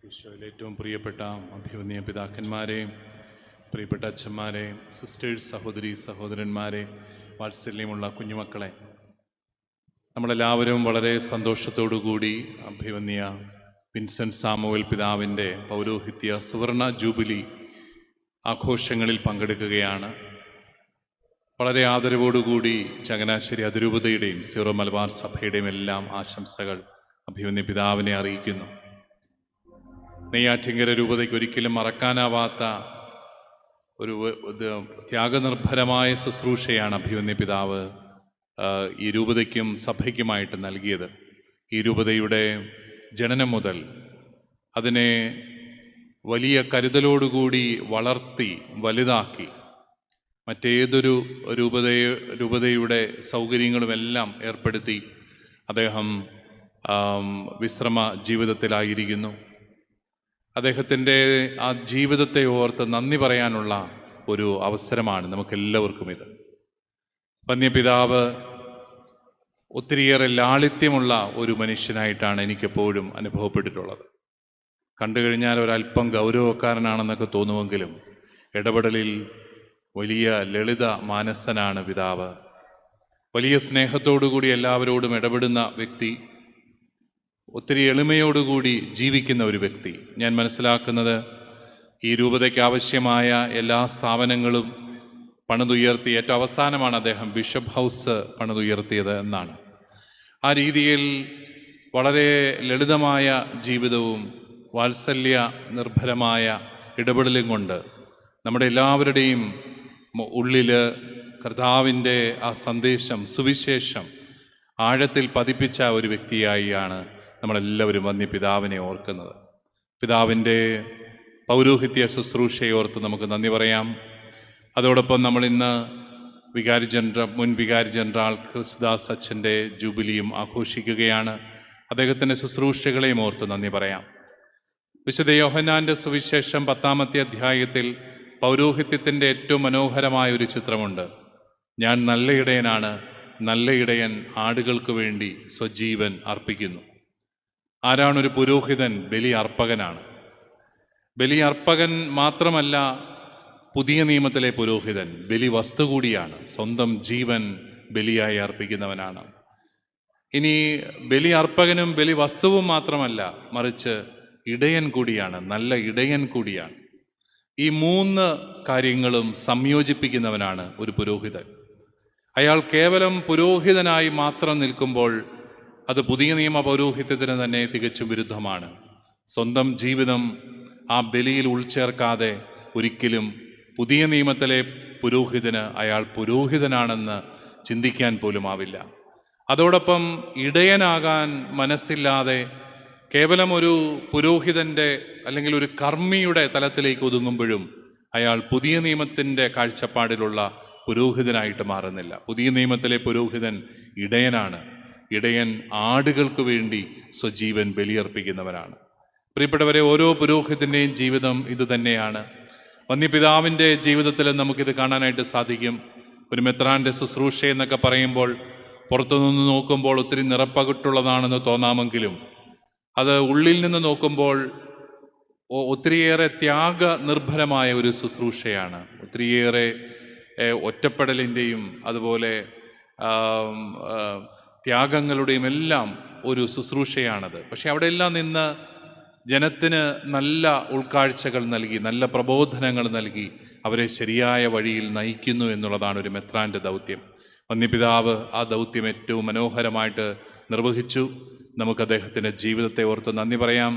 ഈശോയിൽ ഏറ്റവും പ്രിയപ്പെട്ട അഭിവന്യ പിതാക്കന്മാരെ, പ്രിയപ്പെട്ട അച്ഛന്മാരെ, സിസ്റ്റേഴ്സ്, സഹോദരി സഹോദരന്മാരെ, വാത്സല്യമുള്ള കുഞ്ഞുമക്കളെ, നമ്മളെല്ലാവരും വളരെ സന്തോഷത്തോടുകൂടി അഭിവന്യ വിൻസെൻ്റ് സാമുവൽ പിതാവിൻ്റെ പൗരോഹിത്യ സുവർണ ജൂബിലി ആഘോഷങ്ങളിൽ പങ്കെടുക്കുകയാണ്. വളരെ ആദരവോടുകൂടി ചങ്ങനാശ്ശേരി അതിരൂപതയുടെയും സീറോ മലബാർ സഭയുടെയും എല്ലാം ആശംസകൾ അഭിവന്യ പിതാവിനെ അറിയിക്കുന്നു. നെയ്യാറ്റിങ്കര രൂപതയ്ക്ക് ഒരിക്കലും മറക്കാനാവാത്ത ഒരു ത്യാഗനിർഭരമായ ശുശ്രൂഷയാണ് അഭിവന്യ പിതാവ് ഈ രൂപതയ്ക്കും സഭയ്ക്കുമായിട്ട് നൽകിയത്. ഈ രൂപതയുടെ ജനനം മുതൽ അതിനെ വലിയ കരുതലോടുകൂടി വളർത്തി വലുതാക്കി മറ്റേതൊരു രൂപതയുടെ സൗകര്യങ്ങളുമെല്ലാം ഏർപ്പെടുത്തി അദ്ദേഹം വിശ്രമ ജീവിതത്തിലായിരിക്കുന്നു. അദ്ദേഹത്തിൻ്റെ ആ ജീവിതത്തെ ഓർത്ത് നന്ദി പറയാനുള്ള ഒരു അവസരമാണ് നമുക്കെല്ലാവർക്കും ഇത്. വന്യപിതാവ് ഒത്തിരിയേറെ ലാളിത്യമുള്ള ഒരു മനുഷ്യനായിട്ടാണ് എനിക്കെപ്പോഴും അനുഭവപ്പെട്ടിട്ടുള്ളത്. കണ്ടു കഴിഞ്ഞാൽ ഒരല്പം ഗൗരവക്കാരനാണെന്നൊക്കെ തോന്നുമെങ്കിലും ഇടപെടലിൽ വലിയ ലളിത മാനസനാണ് പിതാവ്. വലിയ സ്നേഹത്തോടുകൂടി എല്ലാവരോടും ഇടപെടുന്ന വ്യക്തി, ഒത്തിരി എളിമയോടുകൂടി ജീവിക്കുന്ന ഒരു വ്യക്തി. ഞാൻ മനസ്സിലാക്കുന്നത് ഈ രൂപതയ്ക്ക് ആവശ്യമായ എല്ലാ സ്ഥാപനങ്ങളും പണിതുയർത്തി ഏറ്റവും അവസാനമാണ് അദ്ദേഹം ബിഷപ്പ് ഹൗസ് പണിതുയർത്തിയത് എന്നാണ്. ആ രീതിയിൽ വളരെ ലളിതമായ ജീവിതവും വാത്സല്യ നിർഭരമായ ഇടപെടലും കൊണ്ട് നമ്മുടെ എല്ലാവരുടെയും ഉള്ളിൽ കർത്താവിൻ്റെ ആ സന്ദേശം, സുവിശേഷം ആഴത്തിൽ പതിപ്പിച്ച ഒരു വ്യക്തിയായാണ് നമ്മളെല്ലാവരും വന്യപിതാവിനെ ഓർക്കുന്നത്. പിതാവിൻ്റെ പൗരോഹിത്യ ശുശ്രൂഷയെ ഓർത്ത് നമുക്ക് നന്ദി പറയാം. അതോടൊപ്പം നമ്മളിന്ന് മുൻ വികാരി ജനറൽ ക്രിസ്തുദാസ് അച്ഛൻ്റെ ജൂബിലിയും ആഘോഷിക്കുകയാണ്. അദ്ദേഹത്തിൻ്റെ ശുശ്രൂഷകളെയും ഓർത്ത് നന്ദി പറയാം. വിശുദ്ധ യോഹന്നാൻ്റെ സുവിശേഷം 10-ാമത്തെ അധ്യായത്തിൽ പൗരോഹിത്യത്തിൻ്റെ ഏറ്റവും മനോഹരമായ ഒരു ചിത്രമുണ്ട്. ഞാൻ നല്ല ഇടയനാണ്, നല്ല ഇടയൻ ആടുകൾക്ക് വേണ്ടി സ്വജീവൻ അർപ്പിക്കുന്നു. ആരാണൊരു പുരോഹിതൻ? ബലി അർപ്പകനാണ്. ബലി അർപ്പകൻ മാത്രമല്ല, പുതിയ നിയമത്തിലെ പുരോഹിതൻ ബലി വസ്തു കൂടിയാണ്. സ്വന്തം ജീവൻ ബലിയായി അർപ്പിക്കുന്നവനാണ്. ഇനി ബലി അർപ്പകനും ബലി വസ്തുവും മാത്രമല്ല, മറിച്ച് ഇടയൻ കൂടിയാണ്, നല്ല ഇടയൻ കൂടിയാണ്. ഈ 3 കാര്യങ്ങളും സംയോജിപ്പിക്കുന്നവനാണ് ഒരു പുരോഹിതൻ. അയാൾ കേവലം പുരോഹിതനായി മാത്രം നിൽക്കുമ്പോൾ അത് പുതിയ നിയമ പൗരോഹിത്യത്തിന് തന്നെ തികച്ചും വിരുദ്ധമാണ്. സ്വന്തം ജീവിതം ആ ബലിയിൽ ഉൾച്ചേർക്കാതെ ഒരിക്കലും പുതിയ നിയമത്തിലെ പുരോഹിതന് അയാൾ പുരോഹിതനാണെന്ന് ചിന്തിക്കാൻ പോലും ആവില്ല. അതോടൊപ്പം ഇടയനാകാൻ മനസ്സില്ലാതെ കേവലം ഒരു പുരോഹിതൻ്റെ അല്ലെങ്കിൽ ഒരു കർമ്മിയുടെ തലത്തിലേക്ക് ഒതുങ്ങുമ്പോഴും അയാൾ പുതിയ നിയമത്തിൻ്റെ കാഴ്ചപ്പാടിലുള്ള പുരോഹിതനായിട്ട് മാറുന്നില്ല. പുതിയ നിയമത്തിലെ പുരോഹിതൻ ഇടയനാണ്. ഇടയൻ ആടുകൾക്ക് വേണ്ടി സ്വജീവൻ ബലിയർപ്പിക്കുന്നവനാണ്. പ്രിയപ്പെട്ടവരെ, ഓരോ പുരോഹിതൻ്റെയും ജീവിതം ഇത് തന്നെയാണ്. വന്യപിതാവിൻ്റെ ജീവിതത്തിൽ നമുക്കിത് കാണാനായിട്ട് സാധിക്കും. ഒരു മെത്രാൻ്റെ ശുശ്രൂഷ എന്നൊക്കെ പറയുമ്പോൾ പുറത്തുനിന്ന് നോക്കുമ്പോൾ ഒത്തിരി നിറപ്പകിട്ടുള്ളതാണെന്ന് തോന്നാമെങ്കിലും അത് ഉള്ളിൽ നിന്ന് നോക്കുമ്പോൾ ഒത്തിരിയേറെ ത്യാഗനിർഭരമായ ഒരു ശുശ്രൂഷയാണ്. ഒത്തിരിയേറെ ഒറ്റപ്പെടലിൻ്റെയും അതുപോലെ ത്യാഗങ്ങളുടെയും എല്ലാം ഒരു ശുശ്രൂഷയാണത്. പക്ഷെ അവിടെയെല്ലാം നിന്ന് ജനത്തിന് നല്ല ഉൾക്കാഴ്ചകൾ നൽകി, നല്ല പ്രബോധനങ്ങൾ നൽകി അവരെ ശരിയായ വഴിയിൽ നയിക്കുന്നു എന്നുള്ളതാണ് ഒരു മെത്രാൻ്റെ ദൗത്യം. വന്യപിതാവ് ആ ദൗത്യം ഏറ്റവും മനോഹരമായിട്ട് നിർവഹിച്ചു. നമുക്ക് അദ്ദേഹത്തിൻ്റെ ജീവിതത്തെ ഓർത്ത് നന്ദി പറയാം.